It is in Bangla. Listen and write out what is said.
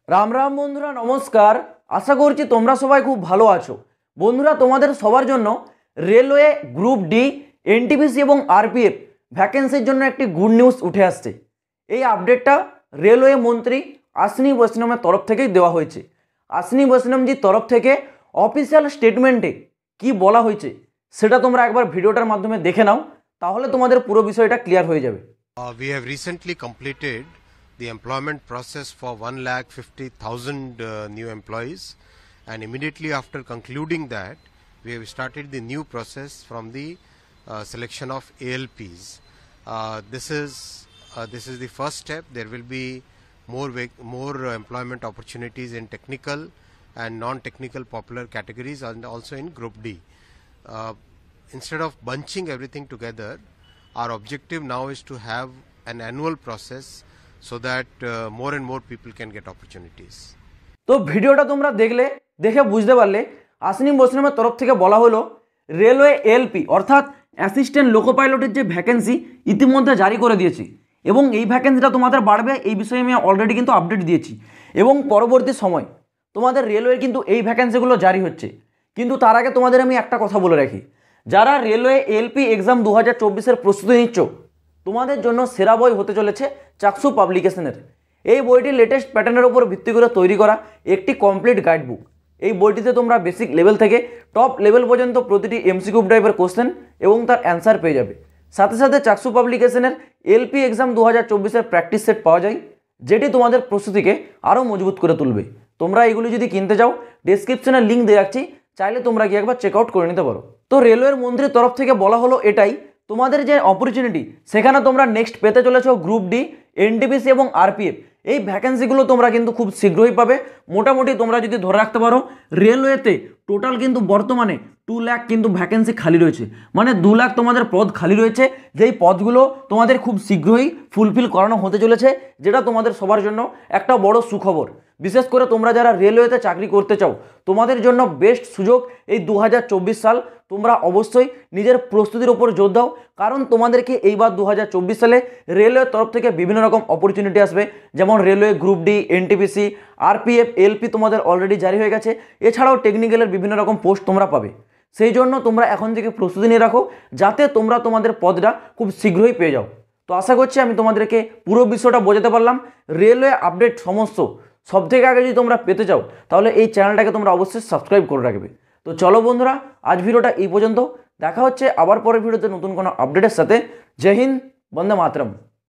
রাম রাম বন্ধুরা, নমস্কার। আশা করছি তোমরা সবাই খুব ভালো আছো। বন্ধুরা, তোমাদের সবার জন্য রেলওয়ে গ্রুপ ডি, এনটিপিসি এবং আরপিএফ ভ্যাকেন্সির জন্য একটি গুড নিউজ উঠে আসছে। এই আপডেটটা রেলওয়ে মন্ত্রী অশ্বিনী বৈষ্ণবের তরফ থেকেই দেওয়া হয়েছে। অশ্বিনী বৈষ্ণবজির তরফ থেকে অফিসিয়াল স্টেটমেন্টে কি বলা হয়েছে সেটা তোমরা একবার ভিডিওটার মাধ্যমে দেখে নাও, তাহলে তোমাদের পুরো বিষয়টা ক্লিয়ার হয়ে যাবে। We have recently completed the employment process for 1,50,000 new employees, and immediately after concluding that, we have started the new process from the selection of ALPs. This is the first step. There will be more employment opportunities in technical and non-technical popular categories, and also in Group D. Instead of bunching everything together, our objective now is to have an annual process so that more and more people can get opportunities. তো ভিডিওটা তোমরা দেখে বুঝতে পারলে অশ্বিনী বৈষ্ণবের তরফ থেকে বলা হলো রেলওয়ে এলপি অর্থাৎ অ্যাসিস্ট্যান্ট লোকো পাইলটের যে ভ্যাকেন্সি ইতিমধ্যে জারি করে দিয়েছি, এবং এই ভ্যাকেন্সিটা তোমাদের বাড়বে এই বিষয়ে আমি অলরেডি কিন্তু আপডেট দিয়েছি। এবং পরবর্তী সময় তোমাদের রেলওয়ে কিন্তু এই ভ্যাকেন্সিগুলো জারি হচ্ছে। কিন্তু তার আগে তোমাদের আমি একটা কথা বলে রাখি, যারা রেলওয়ে এলপি এক্সাম 2024-এর প্রস্তুতি নিচ্ছ, তোমাদের জন্য সেরা বই হতে চলেছে চাকসু পাবলিকেশনের। এই বইটি লেটেস্ট প্যাটার্নের উপর ভিত্তি করে তৈরি করা একটি কমপ্লিট গাইড বুক। এই বইটিতে তোমরা বেসিক লেভেল থেকে টপ লেভেল পর্যন্ত প্রতিটি এমসিকিউ টাইপের কোশ্চেন এবং তার অ্যান্সার পেয়ে যাবে। সাথে সাথে চাকসু পাবলিকেশনের এলপি এক্সাম 2024-এর প্র্যাকটিস সেট পাওয়া যায়, যেটি তোমাদের প্রস্তুতিকে আরও মজবুত করে তুলবে। তোমরা এগুলি যদি কিনতে চাও, ডেসক্রিপশনে লিঙ্ক দিয়ে রাখছি, চাইলে তোমরা গিয়ে একবার চেক আউট করে নিতে পারো। তো রেলওয়ের মন্ত্রীর তরফ থেকে বলা হলো এটাই, তোমাদের যে অপরচুনিটি সেখানে তোমরা নেক্সট পেতে চলেছ গ্রুপ ডি, এনটিপিসি এবং আরপিএফ। এই ভ্যাকেন্সিগুলো তোমরা কিন্তু খুব শীঘ্রই পাবে। মোটামুটি তোমরা যদি ধরে রাখতে পারো, রেলওয়েতে টোটাল কিন্তু বর্তমানে 2 লাখ কিন্তু ভ্যাকেন্সি খালি রয়েছে, মানে 2 লাখ তোমাদের পদ খালি রয়েছে, যেই পদগুলো তোমাদের খুব শীঘ্রই ফুলফিল করানো হতে চলেছে, যেটা তোমাদের সবার জন্য একটা বড় সুখবর। বিশেষ করে তোমরা যারা রেলওয়েতে চাকরি করতে চাও, তোমাদের জন্য বেস্ট সুযোগ এই 2024 সাল। তোমরা অবশ্যই নিজের প্রস্তুতির উপর জোর দাও, কারণ তোমাদেরকে এইবার 2024 সালে রেলওয়ের তরফ থেকে বিভিন্ন রকম অপরচুনিটি আসবে, যেমন railway group D, NTPC, RPF, LP তোমাদের অলরেডি জারি হয়ে গেছে। এছাড়াও টেকনিক্যালের বিভিন্ন রকম পোস্ট তোমরা পাবে। সেই জন্য তোমরা এখন থেকে প্রস্তুতি নিয়ে রাখো, যাতে তোমরা তোমাদের পদটা খুব শীঘ্রই পেয়ে যাও। তো আশা করছি আমি তোমাদেরকে পুরো বিষয়টা বোঝাতে পারলাম। রেলওয়ে আপডেট সমস্ত সব থেকে আগে যদি তোমরা পেতে চাও, তাহলে এই চ্যানেলটাকে তোমরা অবশ্যই সাবস্ক্রাইব করে রাখবে। তো চলো বন্ধুরা, আজ ভিডিওটা এই পর্যন্ত। দেখা হচ্ছে আবার পরের ভিডিওতে নতুন কোনো আপডেটের সাথে। জয় হিন্দ, বন্দে মাতরম।